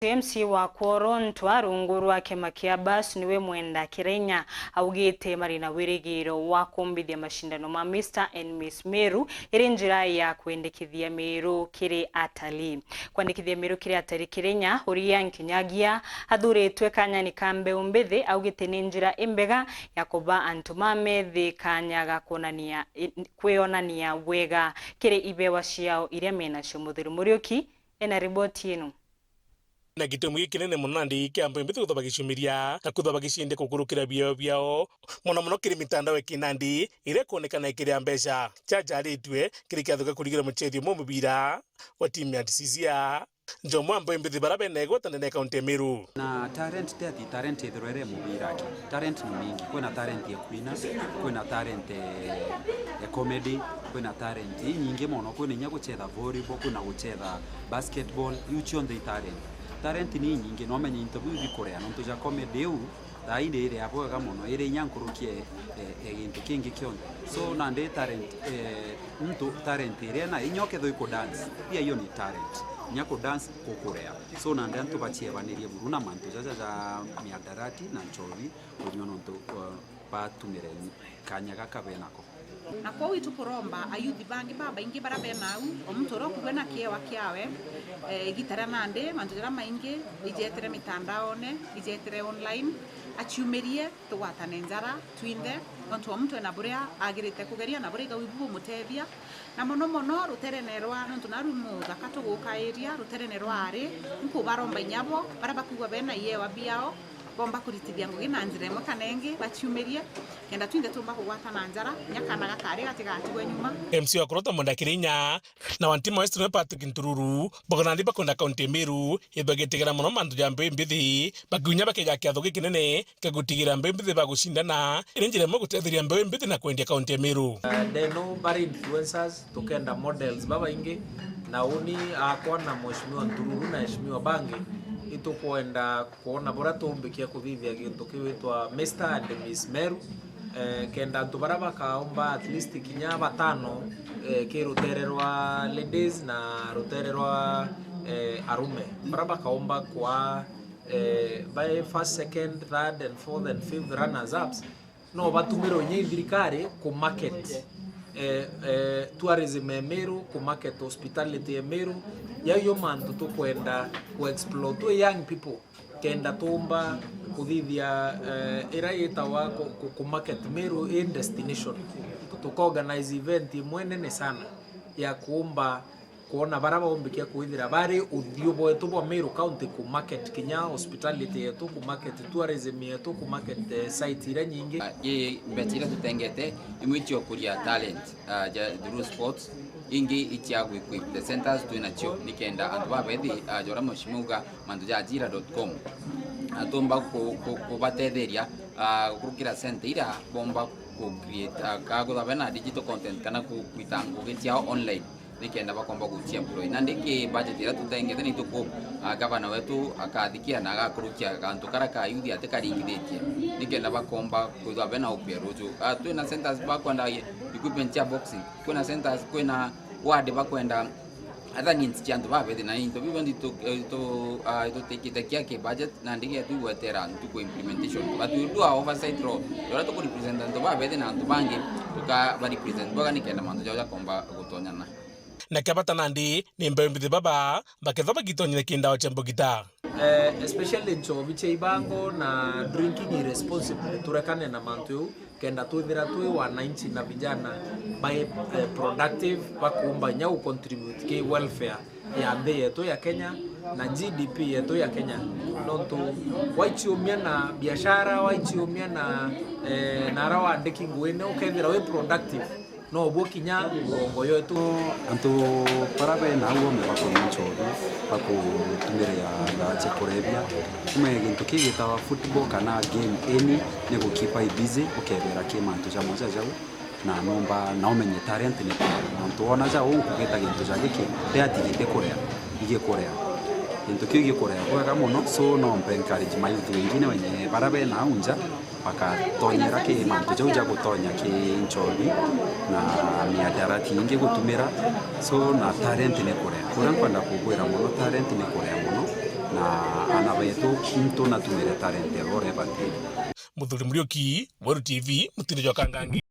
MC wa Korontwa rungu rwake Makiabas niwe mwenda Kirenya augite marina wirigiro wa kumbithia mashindano ma Mr and Miss Meru iri njira ya kwendekithia Meru kiri atali kwendekithia Meru kiri atali Kirenya uria nkinyagia athuritwe kanyani kambe umbithi augite ni njira imbega ya kuba antumame thi kanyaga kuonania kwionania wega kiri ibewa ciao iria mena cio Muthiru Muriuki ena riboti ino na gitumi kinene muno ndi kiambo mbitu kuthoba gicumiria na kuthoba gicinde kukurukira biao muno kiri mitandao ekinandi ire kuonekana ikiria mbeca chajari itwe kiri kiathuka kurigira muchethio mu mubira wa timu ya Ncizia Njomo ambo mbithi barabe nego tandene kaunti Meru na talent ithurere mubira ki talent ni mingi kwina talent ya kuina kwina talent ya comedy kwina talent nyingi muno kwina nya guchetha volleyball kwina guchetha basketball yucho ndi talent ni nyingi no menye interview bikorea no tuja comedy u thainde ire aboga muno ire nyankurukie gintu kingi kionde so na ndi talent mtu talent ire na inyoke thoi ko dance pia hiyo ni talent nyako dance kukorea so na ndantu bachiebanirie buruna mantu jaja miadarati na nchovi kunyono nto batumire kanyaga kabenako na kwa witu kuromba ayuthi bangi baba ingi barabe nau omutoro kubena kiewa kiawe gitara nande manjira maingi ijetere mitandaone ijetere online achiumerie tuwatane njara twinde onto omuntu na buria agirite kugeria na buria gawibu mutethia na mono ruterenerwa nontu narumu thakatu gukairia ruterenerwa ari nkubaromba inyabo baraba kugwa bena yewa biao bomba kuritithia ngugi na njira imwe kana ingi bachiumerie kenda twinde tumba kugwatana njara nyakana gakari gatigatigwe nyuma MC wa Korontwa mwenda Kirenya na wantima West no Patrick Ntururu bogonandi bakonda kaunti Meru ibagetegera muno mandu jambe mbithi bagunya bakeja kiathugi kinene kagutigira mbithi bagucindana irinjire mo gutetheria mbithi na kwendia kaunti Meru they know bari influencers tukenda models baba ingi na uni akwa na mheshimiwa Ntururu na mheshimiwa Bangi itukwenda kuona bora tumbikia kuthithia gintu kiwitwa Mr and Miss Meru kenda tubaraba kaomba at least kinya batano kirutererwa ladies na rutererwa arume baraba kaomba kwa by first second third and fourth and fifth runners ups no batumiro nye thirikari ku market tourism Meru ku market hospitality Meru yayo mantu tukwenda ku explore to young people kenda tumba kuthithia ira yetawa ku market Meru in destination tuko-organize event mwenene sana ya kuomba kuona baraba ombikia kuithira bari uthio bwetu bwa Meru county ku market kinya hospitality yetu ku market tourism yetu ku market site ira nyingi betira tutengete imwicho kuria talent through sports ingi ichiagwe equip the centers tuinacho nikenda andu babethi jora moshimuga mandujajira.com atomba kubatetheria kurukira center ira bomba ku create kago bana digital content kana kuitango getia online nikenda bakomba guchia employ nandiki budget ira tutengete ni tuko gavana wetu akathikia na agakurukia kantu karaka yuthi atekaringithetie nikenda bakomba kuthwa bena uperuju twina centers bakwenda equipment ya boxing kuna centers kuna ward bakwenda hata ni ntiandu babethi na into bibondi to tekitekia ke budget na ndike tu wetera tuko implementation batu do oversight role yora to represent ndo babethi na ndo bangi tuka ba represent boga nikenda mandu jaja komba gutonyana na kabata nandi ni mbithi baba bakethoba gitonyine kinda ochembo gita especially ncho biche ibango na drinking irresponsible turekane na mantu kenda tuthira twi wananchi na vijana by productive bakumba nyau contribute ke welfare ya mbe yetu ya Kenya na GDP yetu ya Kenya nonto waichiumia na biashara waichiumia na rawa ndeki ngwene ukethira we productive no bokinya ngo yetu antu parabe na uo me bako nchoru bako tumire ya chekorebia kume gintu kigitawa football kana game any ne gukipa busy ukebera kimantu cha moja jau na nomba na umenye talent ni antu ona ja ukugeta gintu ja giki teatigite korea ige korea gintu kigi korea kwa muno so no mpe encourage my youth wengine wenye parabe na unja bakatonyera ke mantu jau ja gutonya ke nchori na miadarati ingi gutumira so na talent ni korea kwenda kugwira muno talent ni korea muno na ana betu mtu na tumire talent ore bati Muthuri Muriuki, Waru TV, Mutindo Jokangangi.